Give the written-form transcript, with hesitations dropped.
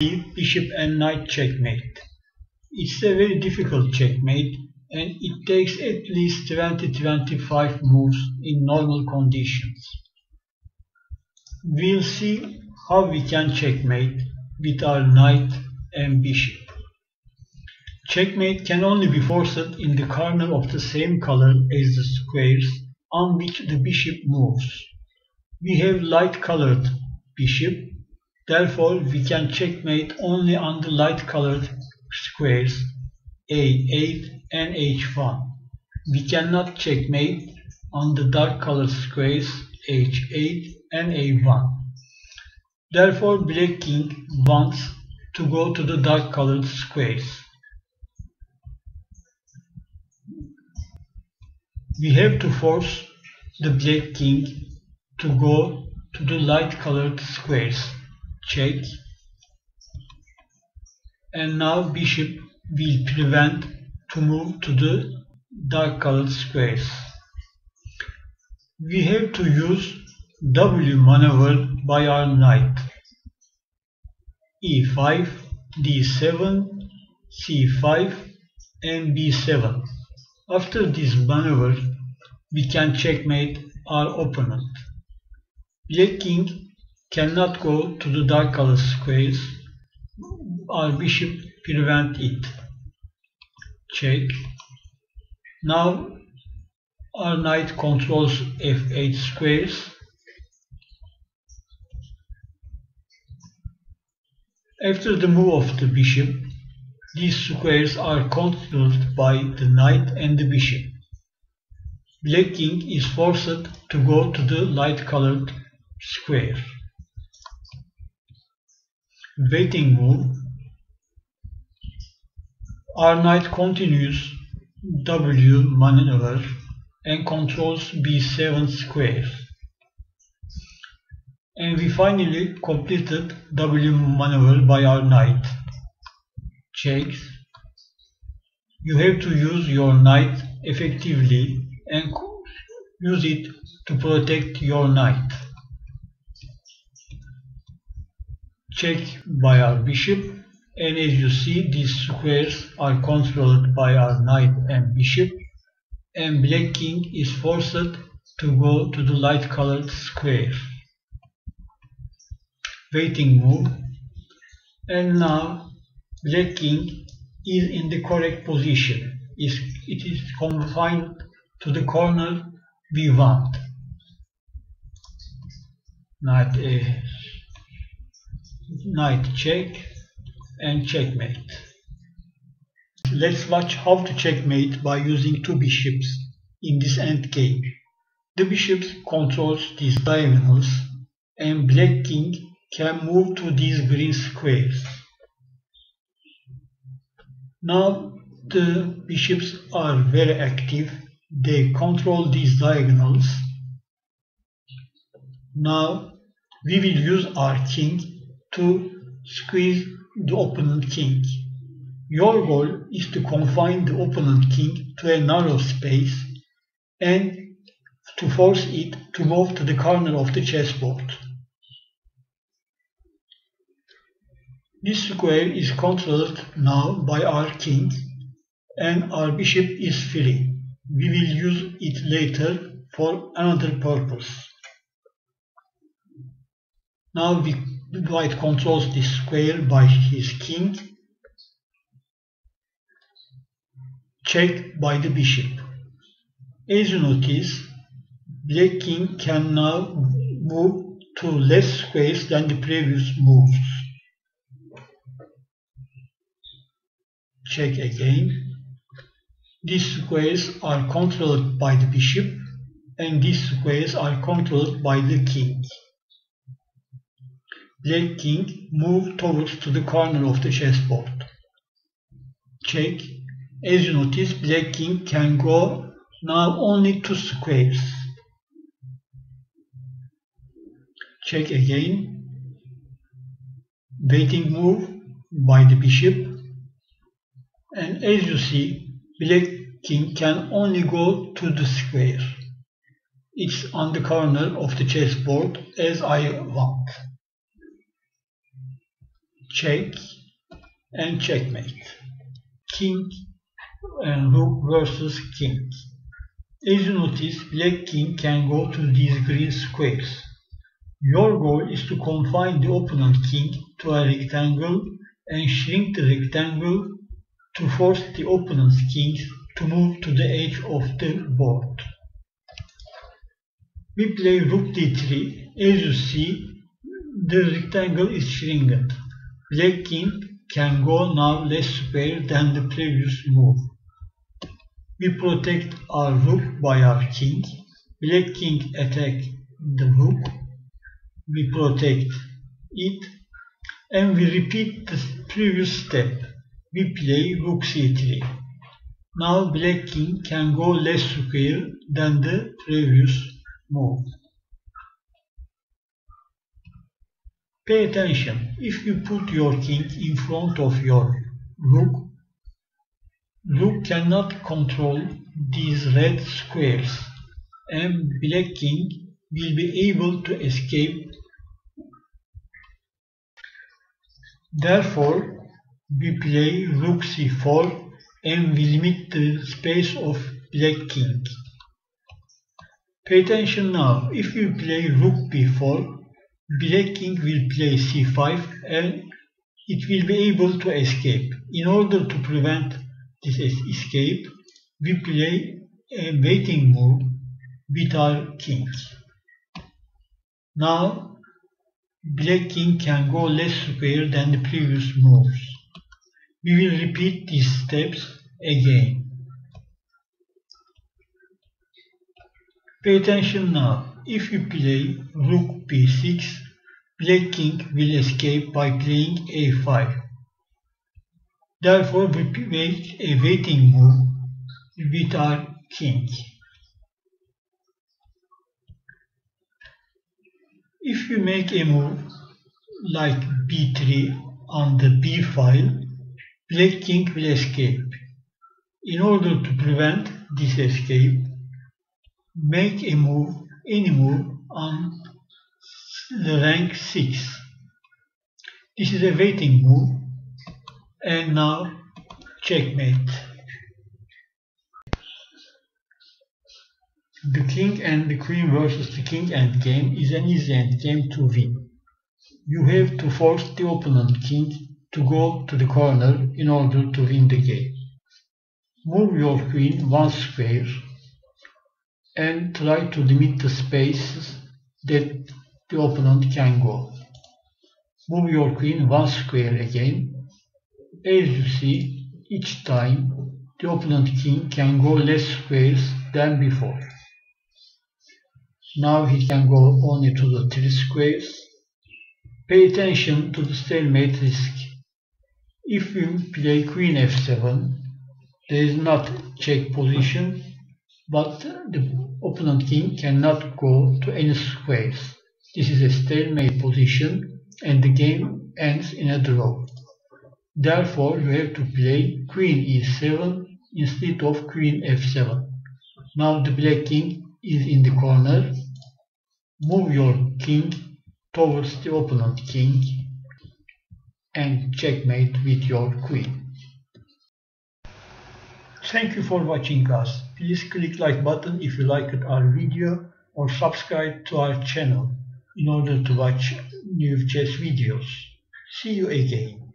Bishop and knight checkmate. It's a very difficult checkmate and it takes at least 20-25 moves in normal conditions. We'll see how we can checkmate with our knight and bishop. Checkmate can only be forced in the corner of the same color as the squares on which the bishop moves. We have light colored bishop, therefore we can checkmate only on the light colored squares A8 and H1. We cannot checkmate on the dark colored squares H8 and A1. Therefore black king wants to go to the dark colored squares. We have to force the black king to go to the light colored squares. Check. And now bishop will prevent to move to the dark colored squares. We have to use W maneuver by our knight. E5, D7, C5 and B7. After this maneuver, we can checkmate our opponent. Black king cannot go to the dark colored squares. Our bishop prevents it. Check. Now our knight controls F8 squares. After the move of the bishop, these squares are controlled by the knight and the bishop. Black king is forced to go to the light colored square. Waiting move. Our knight continues W maneuver and controls B7 square. And we finally completed W maneuver by our knight. Checks. You have to use your knight effectively and use it to protect your knight. Check by our bishop, and as you see, these squares are controlled by our knight and bishop, and black king is forced to go to the light colored square. Waiting move, and now black king is in the correct position. It is confined to the corner we want. Knight check and checkmate. Let's watch how to checkmate by using two bishops in this endgame. The bishop controls these diagonals and black king can move to these green squares. Now the bishops are very active. They control these diagonals. Now we will use our king to squeeze the opponent king. Your goal is to confine the opponent king to a narrow space and to force it to move to the corner of the chessboard. This square is controlled now by our king and our bishop is free. We will use it later for another purpose. Now white controls this square by his king. Check by the bishop. As you notice, black king can now move to less squares than the previous moves. Check again. These squares are controlled by the bishop and these squares are controlled by the king. Black king move towards to the corner of the chessboard. Check. As you notice, black king can go now only 2 squares. Check again. Waiting move by the bishop. And as you see, black king can only go to the square. It's on the corner of the chessboard as I want. check, and checkmate. King and rook versus king. As you notice, black king can go to these green squares. Your goal is to confine the opponent king to a rectangle and shrink the rectangle to force the opponent's kings to move to the edge of the board. We play rook d3. As you see, the rectangle is shrinking. Black king can go now less square than the previous move. We protect our rook by our king. Black king attack the rook. We protect it. And we repeat the previous step. We play rook c3. Now black king can go less square than the previous move. Pay attention. If you put your king in front of your rook, rook cannot control these red squares and black king will be able to escape. Therefore, we play rook c4 and we limit the space of black king. Pay attention now. If you play rook b4, black king will play c5 and it will be able to escape. In order to prevent this escape, we play a waiting move with our king. Now, black king can go less square than the previous moves. We will repeat these steps again. Pay attention now. If you play rook b6, black king will escape by playing a5. Therefore, we make a waiting move with our king. If you make a move like b3 on the b file, black king will escape. In order to prevent this escape, make a move, any move on the rank 6. This is a waiting move. And now checkmate. The king and the queen versus the king endgame is an easy endgame to win. You have to force the opponent king to go to the corner in order to win the game. Move your queen one square and try to limit the spaces that the opponent can go. Move your queen one square again. As you see, each time the opponent king can go less squares than before. Now he can go only to the 3 squares. Pay attention to the stalemate risk. If you play queen f7, there is not check position, but the opponent king cannot go to any squares. This is a stalemate position and the game ends in a draw. Therefore, you have to play queen e7 instead of queen f7. Now the black king is in the corner. Move your king towards the opponent king and checkmate with your queen. Thank you for watching us. Please click like button if you liked our video or subscribe to our channel in order to watch new chess videos. See you again.